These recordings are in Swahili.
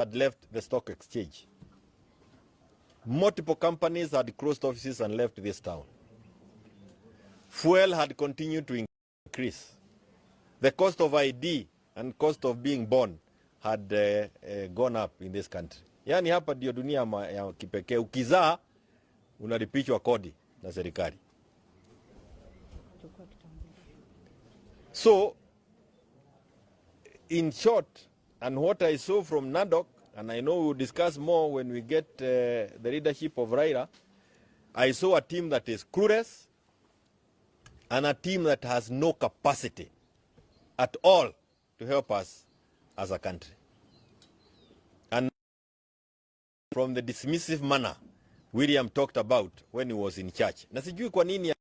had left the stock exchange. Multiple companies had closed offices and left this town. Fuel had continued to increase. The cost of ID and cost of being born had gone up in this country. Yani hapa ndio dunia ya kipekee. Ukizaa unalipishwa kodi na serikali. So, in short, and what I saw from NADOC, and I know we will discuss more when we get the leadership of Raila, I saw a team that is clueless and a team that has no capacity at all to help us as a country. And from the dismissive manner William talked about when he was in church. Na sijui kwa nini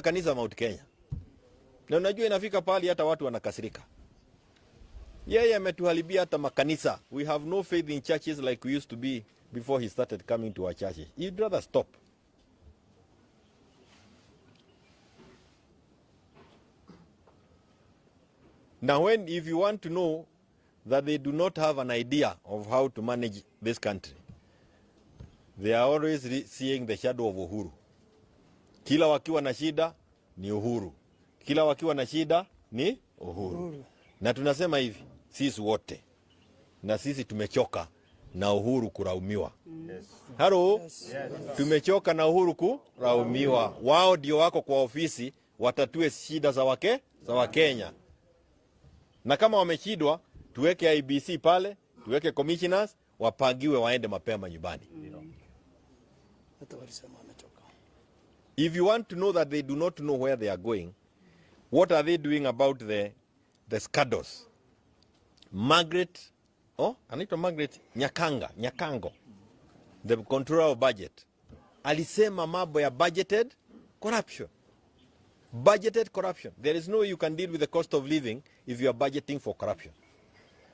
kanisa Mount Kenya. Na unajua inafika pali hata watu wanakasirika. Yeye ametuharibia hata makanisa. We have no faith in churches like we used to be before he started coming to our churches. You'd rather stop. Now if you want to know that they do not have an idea of how to manage this country, they are always seeing the shadow of Uhuru. Kila wakiwa na shida ni Uhuru. Kila wakiwa na shida ni Uhuru. Na tunasema hivi, sisi wote. Na sisi tumechoka na Uhuru kuraumiwa. Yes. Haro, yes. Tumechoka na Uhuru kuraumiwa. Wao ndio wako kwa ofisi, watatue shida za Wakenya. Na kama wameshindwa, tuweke IBC pale, tuweke commissioners, wapangiwe waende mapema nyumbani. If you want to know that they do not know where they are going, what are they doing about the scandals? Anaitwa Margaret Nyakango, the controller of budget, alisema mambo ya budgeted corruption. Budgeted corruption. There is no way you can deal with the cost of living if you are budgeting for corruption.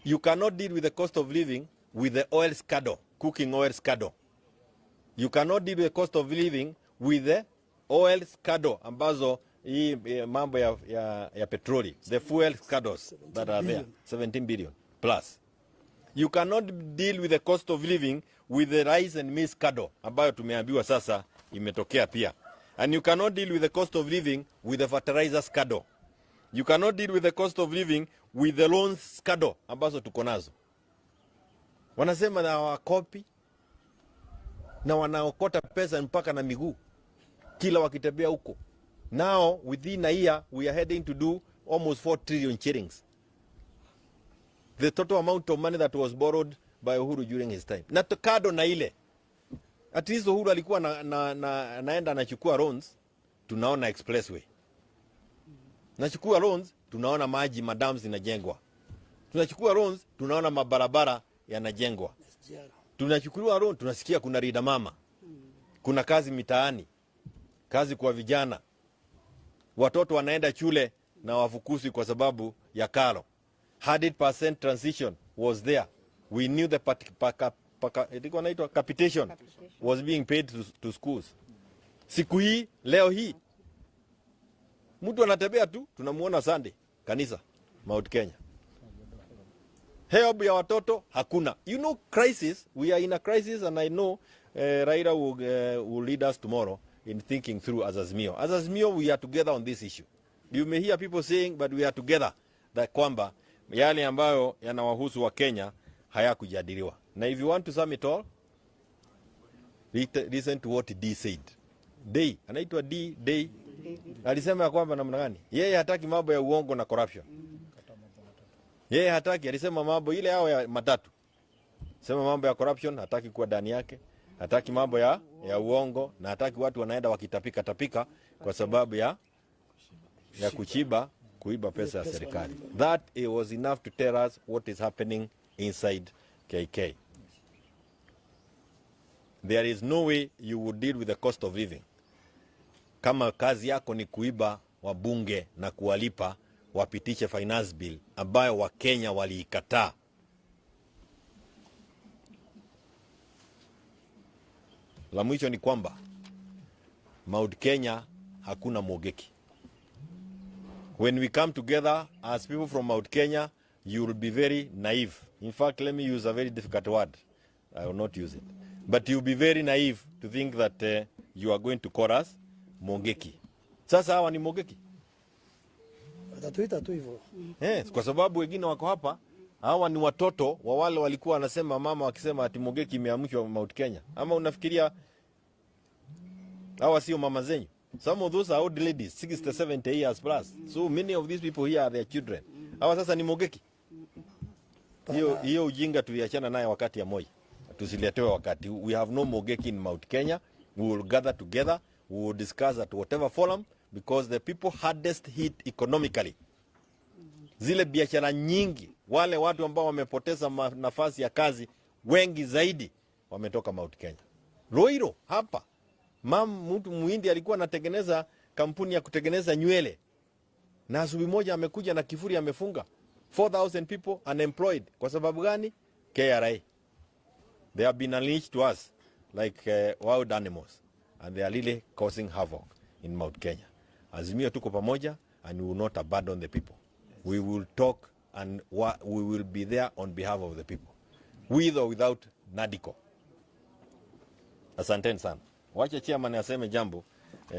You cannot deal with the cost of living with the oil scandal, cooking oil scandal. You cannot deal with the cost of living with the oil scandal ambazo hii mambo ya petroli, the fuel scandals that are there, 17 billion plus. You cannot deal with the cost of living with the rice and maize scandal ambayo tumeambiwa sasa imetokea pia. And you cannot deal with the cost of living with the fertilizer scandal. You cannot deal with the cost of living with the loans scandal ambazo tuko nazo. Wanasema na wakopi na wanaokota pesa mpaka na miguu kila wakitembea huko. Now within a year we are heading to do almost 4 trillion shillings. The total amount of money that was borrowed by Uhuru during his time. Na kado na ile. At least Uhuru alikuwa naenda anachukua loans, tunaona expressway. Nachukua loans, tunaona maji madams inajengwa. Tunachukua loans, tunaona mabarabara yanajengwa. Tunachukua loans, tunasikia kuna rida mama. Kuna kazi mitaani. Kazi kwa vijana. Watoto wanaenda shule na wafukusi kwa sababu ya karo. 100% transition was there. We knew the capitation was being paid to schools. Siku hii, leo hii, mtu anatembea tu, tunamuona Sunday, kanisa, Mount Kenya. Help ya watoto, hakuna. You know crisis, we are in a crisis and I know Raila will lead us tomorrow in thinking through as Azimio. As Azimio, we are together on this issue. You may hear people saying, but we are together, that kwamba yale ambayo yanawahusu wa Kenya hayakujadiliwa. Na if you want to sum it all, listen to what D said. D, anaitwa D, alisema ya kwamba namna gani? Yeye hataki mambo ya uongo na corruption. Yeye hataki, alisema mambo ile yao ya matatu. Sema mambo ya corruption, hataki kuwa ndani yake. Hataki mambo ya uongo na hataki watu wanaenda wakitapika kwa sababu ya kuiba pesa ya serikali. That it was enough to tell us what is happening inside KK. There is no way you would deal with the cost of living kama kazi yako ni kuiba wabunge na kuwalipa wapitishe finance bill ambayo Wakenya waliikataa. La mwisho ni kwamba Mount Kenya hakuna Mogeki. When we come together as people from Mount Kenya, you will be very naive. In fact, let me use a very difficult word. I will not use it. But you'll be very naive to think that you are going to call us Mogeki. Sasa hawa ni Mogeki. Watatuita tu hivyo. Kwa sababu wengine wako hapa, hawa ni watoto wa wale walikuwa wanasema mama wakisema ati Mogeki imeamshwa Mount Kenya. Ama unafikiria hawa sio mama zenyu? Some of those are old ladies, 60, 70 years plus. So many of these people here are their children. Hawa sasa ni Mogeki. Hiyo ujinga tuliachana naye wakati ya Moi. Tusiletewe wakati. We have no Mogeki in Mount Kenya. We will gather together. We will discuss at whatever forum because the people hardest hit economically. Zile biashara nyingi, wale watu ambao wamepoteza nafasi ya kazi wengi zaidi wametoka Mount Kenya. Roiro hapa. Mtu muhindi alikuwa anatengeneza kampuni ya kutengeneza nywele. Na asubuhi moja amekuja na kifuri amefunga. 4,000 people unemployed. Kwa sababu gani? KRA. They have been unleashed to us like wild animals. And they are really causing havoc in Mount Kenya. Azimio tuko pamoja and we will not abandon the people. We will talk and we will be there on behalf of the people. With or without Nadiko. Asanteni sana. Wacha chairman aseme jambo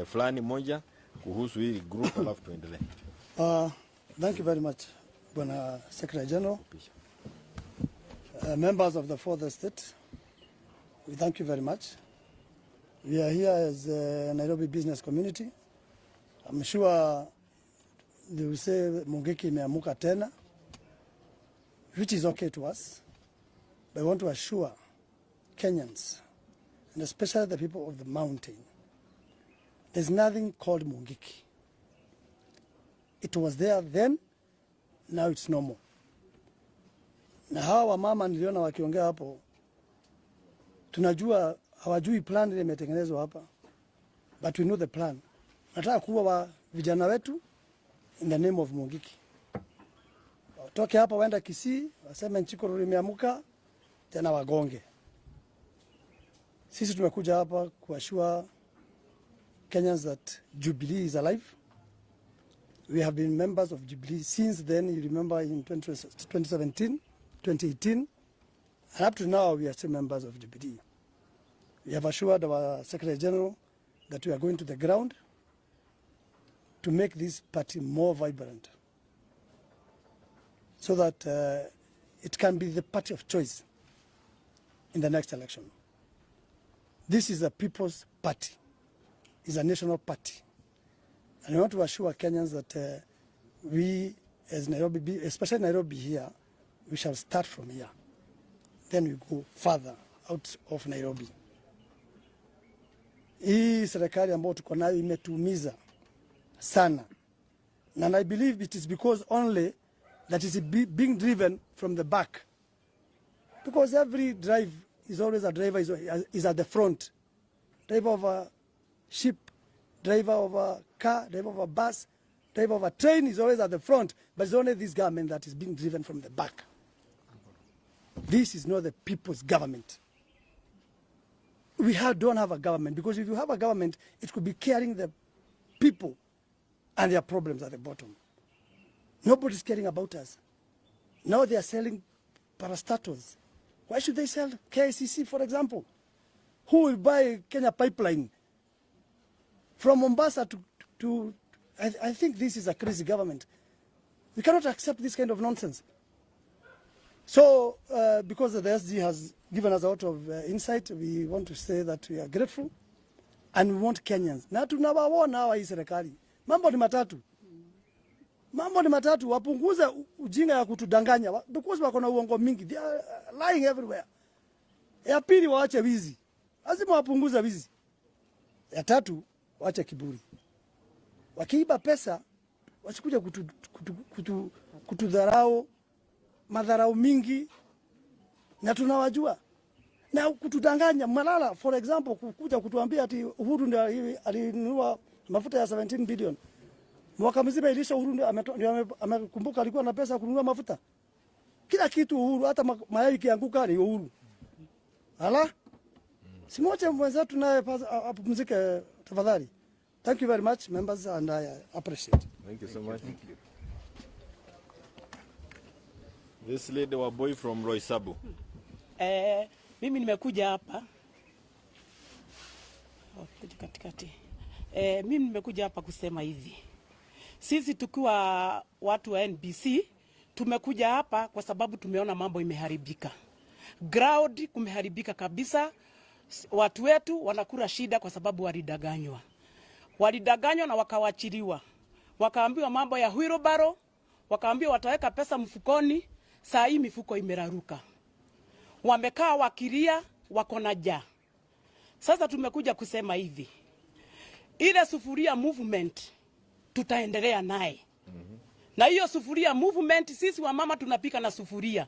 fulani moja kuhusu hili group alafu tuendelee. Thank you very much, Bwana Secretary General. Members of the fourth estate, we thank you very much. We are here as a Nairobi business community. I'm sure they will say Mogeki imeamuka tena, which is okay to us. But I want to assure Kenyans, and especially the people of the mountain, there's nothing called Mogeki. It was there then, now it's no more. Na hawa wamama niliona wakiongea hapo, tunajua hawajui plan ile imetengenezwa hapa, but we know the plan. Nataka kuwa wa vijana wetu in the name of Mogeki. Watoke hapa waenda Kisii, waseme Nchikoro imeamuka, tena wagonge. Sisi tumekuja hapa kuassure Kenyans that Jubilee is alive. We have been members of Jubilee since then. You remember in 2017, 2018, and up to now we are still members of Jubilee. We have assured our Secretary General that we are going to the ground to make this party more vibrant so that it can be the party of choice in the next election. This is a people's party. It's a national party. And I want to assure Kenyans that we, as Nairobi, especially Nairobi here, we shall start from here. Then we go further out of Nairobi. Hii serikali ambayo tuko nayo imetuumiza sana. And I believe it is because only that is being driven from the back. Because every drive is always a driver is at the front. Driver of a ship, driver of a car, driver of a bus, driver of a train is always at the front. But it's only this government that is being driven from the back. This is not the people's government. We don't have a government, because if you have a government, it could be caring the people and their problems at the bottom. Nobody's caring about us. Now they are selling parastatals. Why should they sell KICC, for example? Who will buy Kenya Pipeline from Mombasa to I think this is a crazy government. We cannot accept this kind of nonsense. So, because the SG has given us a lot of insight, we want to say that we are grateful and we want Kenyans. Na tunawaona hawa hii serikali. Mambo ni matatu. Mambo ni matatu, wapunguze ujinga ya kutudanganya because wako na uongo mingi. They are lying everywhere. Ya pili waache wizi. Lazima wapunguze wizi. Ya tatu waache kiburi. Wakiiba pesa wasikuja kutudharau, madharau mingi, na tunawajua. Na kutudanganya, Malala for example kukuja kutuambia ati Uhuru ndio alinunua mafuta ya 17 billion. Mwaka mzima ilisha Uhuru ndio amekumbuka alikuwa na pesa kununua mafuta. Kila kitu Uhuru, hata mayai kianguka ni Uhuru. Ala? Simoche mwenzetu naye apumzike tafadhali. Thank you very much, members, and I appreciate. Thank you so much. Thank you. This lady wa boy from Roysabu. Mimi nimekuja hapa mimi nimekuja hapa kusema hivi. Sisi tukiwa watu wa NBC tumekuja hapa kwa sababu tumeona mambo imeharibika. Ground kumeharibika kabisa. Watu wetu wanakula shida kwa sababu walidanganywa. Walidanganywa na wakawachiliwa. Wakaambiwa mambo ya wheelbarrow, wakaambiwa wataweka pesa mfukoni, saa hii mifuko imeraruka. Wamekaa wakilia, wako na njaa. Sasa tumekuja kusema hivi. Ile sufuria movement tutaendelea naye. Na hiyo sufuria movement sisi wa mama tunapika na sufuria.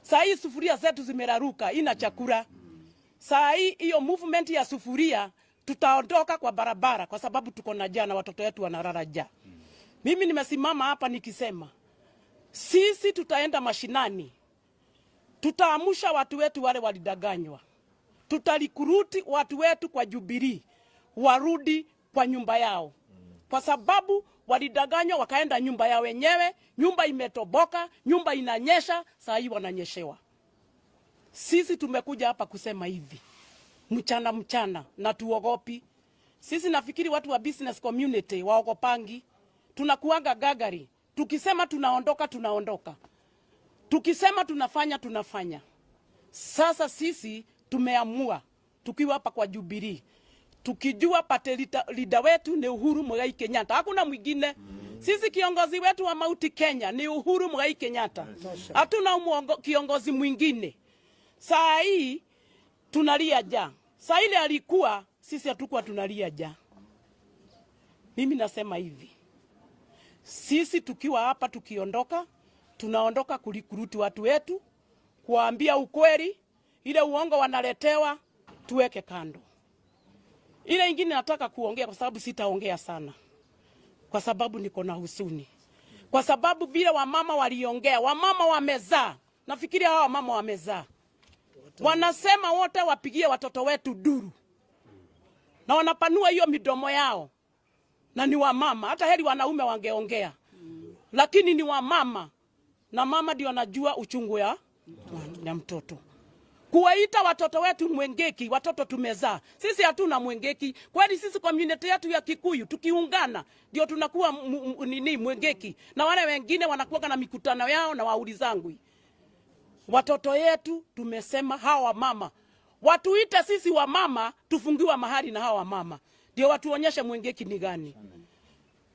Saa hii sufuria zetu zimeraruka, ina chakula. Saa hii hiyo movement ya sufuria tutaondoka kwa barabara kwa sababu tuko na njaa na watoto wetu wanalala njaa. Mimi nimesimama hapa nikisema sisi tutaenda mashinani. Tutaamusha watu wetu wale walidanganywa. Tutalikuruti watu wetu kwa Jubilee warudi kwa nyumba yao. Kwa sababu walidanganywa wakaenda nyumba yao wenyewe, nyumba imetoboka, nyumba inanyesha, saa hii wananyeshewa. Sisi tumekuja hapa kusema hivi. Mchana na tuogopi. Sisi nafikiri watu wa business community waogopangi. Tunakuanga gagari. Tukisema tunaondoka, tunaondoka. Tukisema tunafanya. Sasa sisi tumeamua tukiwa hapa kwa Jubilee. Tukijua pate leader wetu ni Uhuru Kenyatta. Hakuna mwingine. Sisi kiongozi wetu wa Mount Kenya ni Uhuru Kenyatta. Hatuna kiongozi mwingine. Saa hii tunalia njaa. Saa ile alikuwa sisi hatukuwa tunalia njaa. Mimi nasema hivi. Sisi tukiwa hapa tukiondoka, tunaondoka kulikuruti watu wetu, kuambia ukweli, ile uongo wanaletewa tuweke kando. Ile ingine nataka kuongea kwa sababu sitaongea sana. Kwa sababu niko na huzuni. Kwa sababu vile wamama waliongea, wamama wamezaa. Nafikiria hawa wamama wamezaa. Wanasema wote wapigie watoto wetu duru. Na wanapanua hiyo midomo yao. Na ni wamama, hata heri wanaume wangeongea. Lakini ni wamama. Na mama ndio anajua uchungu ya mtoto. Kuwaita watoto wetu mwengeki, watoto tumezaa. Sisi hatuna mwengeki. Kwani sisi community yetu ya Kikuyu tukiungana ndio tunakuwa mwengeki. Na wale wengine wanakuwa na mikutano yao na waulizangu. Watoto yetu tumesema hawa mama. Watuite sisi wa mama tufungiwa mahali na hawa mama. Ndio watuonyeshe mwengeki ni gani.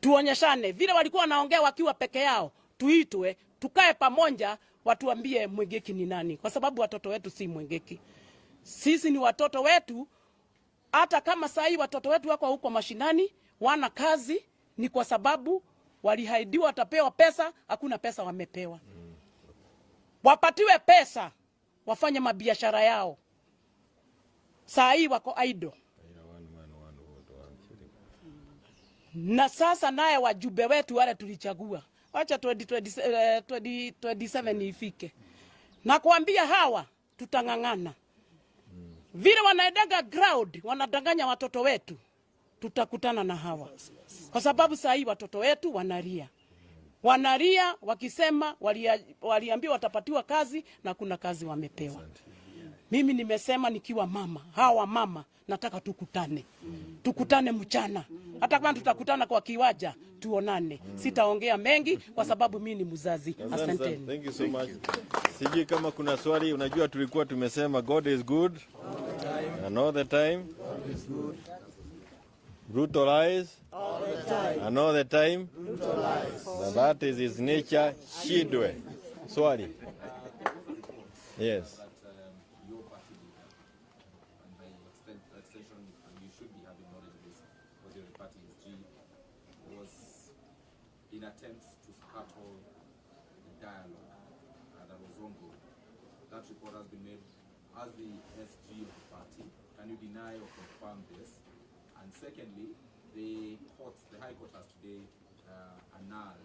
Tuonyeshane vile walikuwa wanaongea wakiwa peke yao. Tuitwe, tukae pamoja, watuambie mwengeki ni nani. Kwa sababu watoto wetu si mwengeki. Sisi ni watoto wetu. Hata kama saa hii watoto wetu wako huko mashinani, wana kazi, ni kwa sababu walihaidiwa watapewa pesa, hakuna pesa wamepewa. Wapatiwe pesa, wafanye mabiashara yao. Saa hii wako idle. Na sasa naye wajumbe wetu wale tulichagua. Wacha 2027 ifike. Na kuambia hawa tutangangana. Vile wanaendaga ground, wanadanganya watoto wetu. Tutakutana na hawa. Kwa sababu saa hii watoto wetu wanalia. Wanalia wakisema waliambiwa watapatiwa kazi na kuna kazi wamepewa. Mimi nimesema nikiwa mama, hawa mama nataka tukutane. Tukutane mchana. Hata kama tutakutana kwa kiwanja, tuonane. Sitaongea mengi kwa sababu mimi ni mzazi. Asanteni. Thank you so much. Sijui kama kuna swali, unajua tulikuwa tumesema God is good. And all the time. God is good. Ruto lies. All the time. And all the time. Ruto lies. And that is his nature. Shidwe. Swali. Yes. In attempts to scuttle the dialogue that was ongoing. That report has been made as the SG of the party. Can you deny or confirm this? And secondly, the High Court has today annulled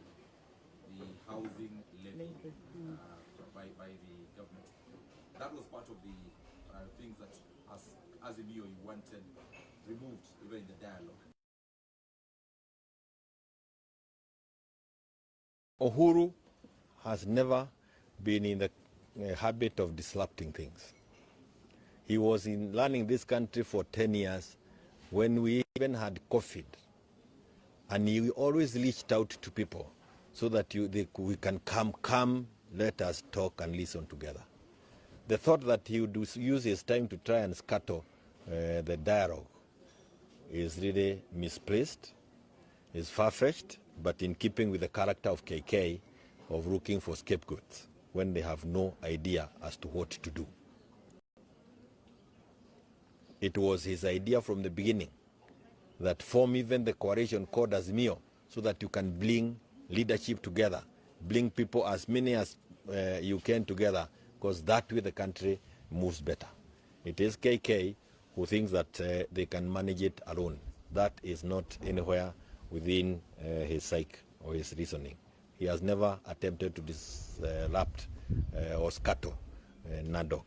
the housing levy by the government. That was part of the things that as in you wanted removed even in the dialogue. Uhuru has never been in the habit of disrupting things. He was running this country for 10 years when we even had COVID. And he always reached out to people so that we can come, let us talk and listen together. The thought that he would use his time to try and scatter the dialogue is really misplaced, is far-fetched, but in keeping with the character of KK of looking for scapegoats when they have no idea as to what to do. It was his idea from the beginning that form even the coalition called Azimio so that you can bring leadership together, bring people as many as you can together, because that way the country moves better. It is KK who thinks that they can manage it alone. That is not anywhere within his psyche or his reasoning. He has never attempted to disrupt or scatter NADOC.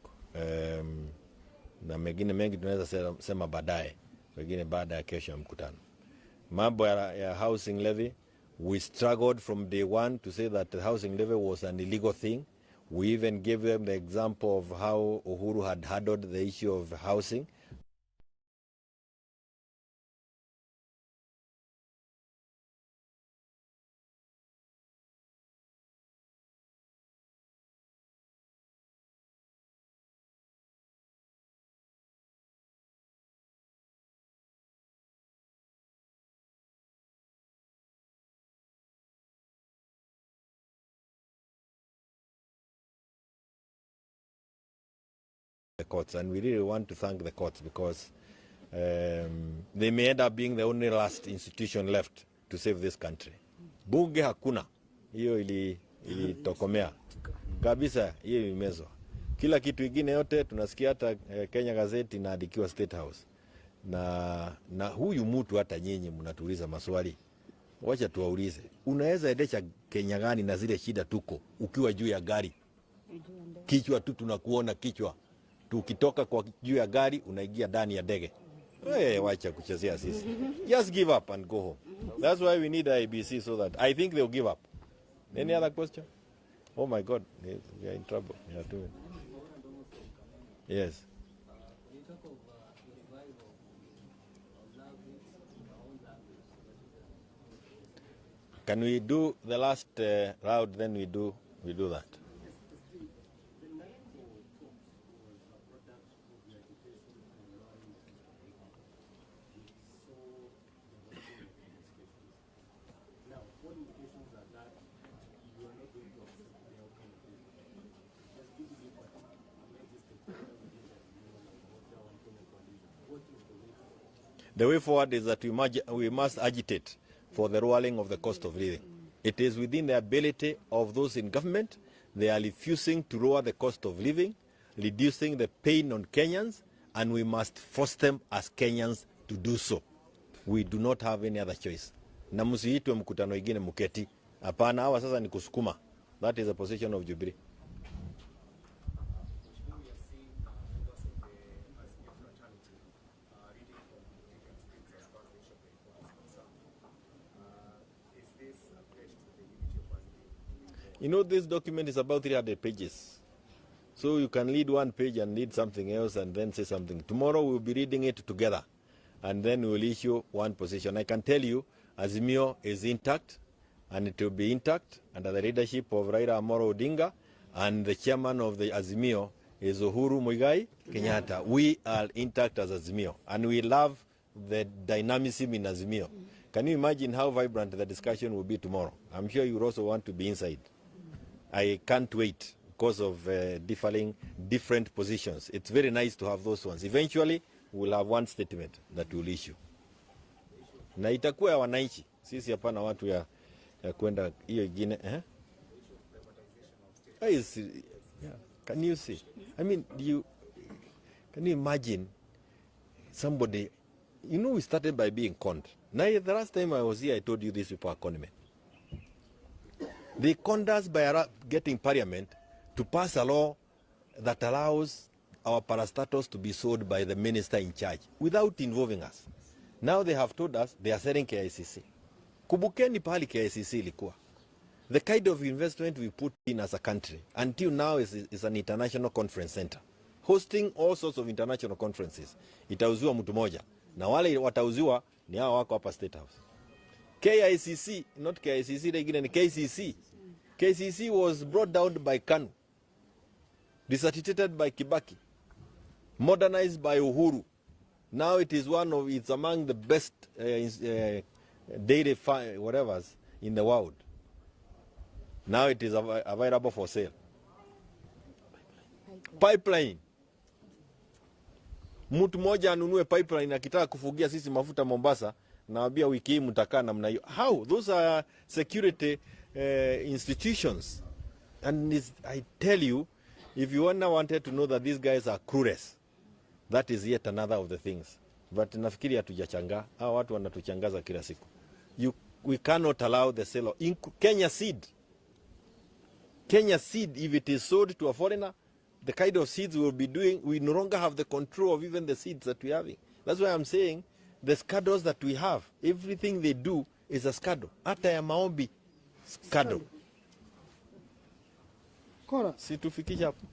Na mengine mengi tunaweza sema baadaye, wengine baada ya kesho ya mkutano. Mambo ya housing levy, we struggled from day one to say that the housing levy was an illegal thing. We even gave them the example of how Uhuru had handled the issue of housing. The courts, and we really want to thank the courts because they may end up being the only last institution left to save this country. Bunge hakuna, hiyo ilitokomea kabisa, hiyo imezwa. Kila kitu ingine yote tunasikia, hata Kenya gazeti inaandikiwa State House. Na huyu mtu, hata nyinyi mnatuuliza maswali, wacha tuwaulize, unaweza endesha Kenya gani na zile shida tuko ukiwa juu ya gari? Kichwa tu tunakuona kichwa. Tukitoka kwa juu ya gari unaingia ndani ya ndege. Wacha kuchezea sisi. Just give up and go home. That's why we need IBC, so that I think they'll give up. Any other question? Oh my God, we are in trouble. We are doing. Yes. Can we do the last round, then we do that? The way forward is that we must agitate for the lowering of the cost of living. It is within the ability of those in government. They are refusing to lower the cost of living, reducing the pain on Kenyans, and we must force them as Kenyans to do so. We do not have any other choice. Na msiitwe mkutano ingine muketi. Hapana, hawa sasa ni kusukuma. That is the position of Jubilee. You know, this document is about 300 pages. So you can read one page and read something else and then say something. Tomorrow we'll be reading it together and then we'll issue one position. I can tell you, Azimio is intact and it will be intact under the leadership of Raila Amolo Odinga, and the chairman of the Azimio is Uhuru Kenyatta. We are intact as Azimio and we love the dynamism in Azimio. Can you imagine how vibrant the discussion will be tomorrow? I'm sure you also want to be inside. I can't wait because of different positions. It's very nice to have those ones. Eventually, we'll have one statement that we'll issue. Na itakuwa ya wananchi. Sisi hapana watu ya kwenda hiyo ingine. Can you see? I mean, can you imagine somebody, you know, we started by being conned. Now, the last time I was here, I told you these people are conmen. They conned us by getting parliament to pass a law that allows our parastatals to be sold by the minister in charge without involving us. Now they have told us they are selling KICC. Kubukeni pahali KICC ilikuwa. The kind of investment we put in as a country until now is an international conference center, hosting all sorts of international conferences. Itauziwa mtu moja, na wale watauziwa ni hao wako hapa State House. KICC, not KICC, ni KCC. KCC was brought down by KANU, resuscitated by Kibaki, modernized by Uhuru. Now it's among the best dairy whatever's in the world. Now it is available for sale. Pipeline. Mtu moja anunue pipeline akitaka kufugia sisi mafuta Mombasa, naambia wiki hii mtakaa namna hiyo. How? Those are security institutions. And I tell you, if you wanted to know that these guys are clueless, that is yet another of the things. But nafikiri hatujachangaa. Hao watu wanatuchangaza kila siku. We cannot allow the sale of Kenya seed. Kenya seed, if it is sold to a foreigner, the kind of seeds we will be doing, we no longer have the control of even the seeds that we are having. That's why I'm saying the scandals that we have, everything they do is a scandal. Hata ya maombi, scandal. Kora. Si tufikisha hapo.